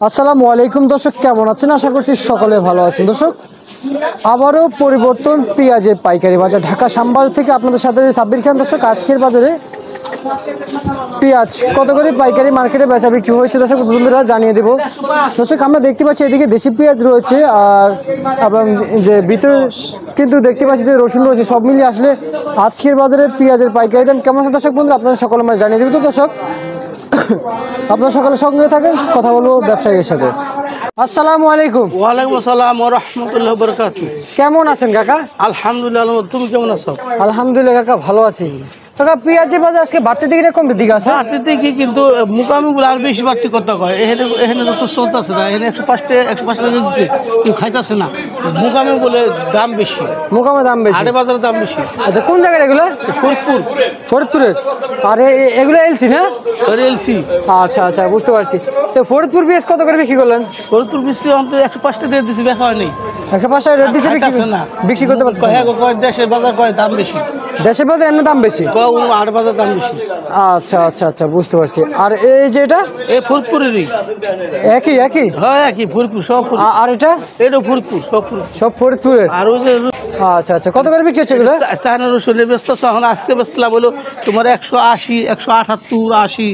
আসসালামু আলাইকুম দর্শক, কেমন আছেন? আশা করছি সকলে ভালো আছেন। দর্শক, আবারও পরিবর্তন পেঁয়াজের পাইকারি বাজার ঢাকা শ্যামবাজার থেকে আপনাদের সাথে সাব্বির খান। দর্শক, আজকের বাজারে পেঁয়াজ কত করে পাইকারি মার্কেটে বেচা বিক্রি হয়েছে দর্শক বন্ধুরা জানিয়ে দেব। দর্শক, আমরা দেখতে পাচ্ছি এদিকে দেশি পেঁয়াজ রয়েছে আর এবং যে ভিতরে কিন্তু দেখতে পাচ্ছি যে রসুন রয়েছে। সব মিলিয়ে আসলে আজকের বাজারে পেঁয়াজের পাইকারি দাম কেমন আছে দর্শক বন্ধুরা আপনাদের সকলে আমরা জানিয়ে দেব। তো দর্শক, আপনার সকলের সঙ্গে থাকেন, কথা বলবো ব্যবসায়ীদের সাথে। আসসালামু আলাইকুম। ওয়ালাইকুম আসসালাম ওয়া রাহমাতুল্লাহি ওয়া বারাকাতুহু। কেমন আছেন কাকা? আলহামদুলিল্লাহ, তুমি কেমন আছো? আলহামদুলিল্লাহ কাকা, ভালো আছি। কাকা, পেঁয়াজের বাজার আজকে বাড়তি দিকে না কমতে দিকে আছে? বাড়তি দেখি কিন্তু মুকামিগুলো আর বেশি বাড়তি কথা কয়। এখানে এখানে তো চলতেছে না, এখানে 105 টাকা দিচ্ছে, কেউ খাইতেছে না। মুকামি বলে দাম বেশি, মোকামের দাম বেশি, আড়ে বাজারের দাম বেশি। আচ্ছা কোন জায়গায় এগুলো? ফরিদপুর, ফরিদপুরের। আর এগুলো এলসি না? এলসি। আচ্ছা আচ্ছা, বুঝতে পারছি। তো ফরিদপুর পেঁয়াজ কত করে বিক্রি করলেন? ফরিদপুর বৃষ্টি অন্তত 105 টাকা দিয়ে দিচ্ছে, বেচা হয়নি। 105 টাকা রেট দিচ্ছে, খাইতেছে না, বিক্রি করতে পারছে কয় কয় দেশের বাজার কয় দাম বেশি, দেশের বাজার এমনি দাম বেশি, কয় আড়ে বাজার দাম বেশি। আচ্ছা আচ্ছা আচ্ছা, বুঝতে পারছি। আর এই যে এটা এই ফরিদপুরেরই একই একই? হয় একই, ফরিদপুর সব। আর এটা? এটা ফরিদপুর, সব সব ফরিদপুরের। আর ওই যে আচ্ছা আচ্ছা, কত করে বিক্রি হচ্ছে এগুলো? চায়না রসুনের ব্যস্ত এখন আজকে বেচলাম হলো তোমার 180, 178, 80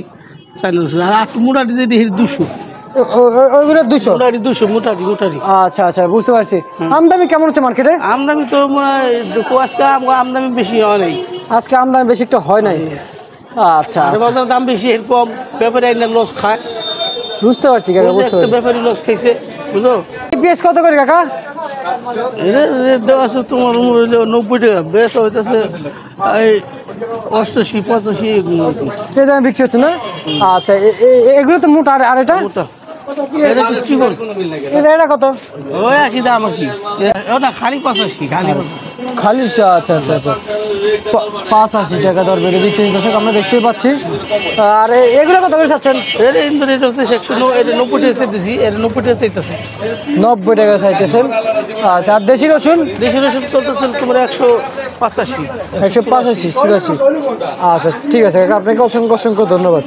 চায়না রসুন। আর মোটাটি যদি 200, ওইগুলো 200? মোটাটি 200, মোটাটি মোটাটি। আচ্ছা আচ্ছা, বুঝতে পারছি। আমদানি কেমন হচ্ছে মার্কেটে? আমদানি তো আজকে আমদানি বেশি হয় নাই, আজকে আমদানি বেশি একটা হয় নাই। আচ্ছা আর আচ্ছা, বাজার দাম বেশি, এরকম ব্যাপারে আইনা লস খায়। বুঝতে পারছি কাকা, বুঝতে পারছি। ব্যাপারী লস খাইছে, বুঝলো। পেঁয়াজ কত করে কাকা? দেওয়া আছে তোমার 90 টাকা, বেশ হইতেছে এই 88, 85। এই দামে বিক্রি হচ্ছে না? আচ্ছা, এগুলো তো মোটা। আর এটা? মোটা এটা কি চিকন? এটা কত? ওই একই দাম আর কি, ওটা খালি 85, খালি 85। খালি আচ্ছা আচ্ছা আচ্ছা, 85 টাকা দর বেড়ে বিক্রি দর্শক আমরা দেখতেই পাচ্ছি। আর এগুলো কত করে চাচ্ছেন? এটা ইন্টারনেট হচ্ছে 190, এটা 90 টাকা চাইতেছি, এটা 90 টাকা চাইতেছে। 90 টাকা চাইতেছেন। আচ্ছা, আর দেশি রসুন? দেশি রসুন চলতেছে তোমার 185। 185, 84। আচ্ছা ঠিক আছে কাকা, আপনাকে অসংখ্য অসংখ্য ধন্যবাদ।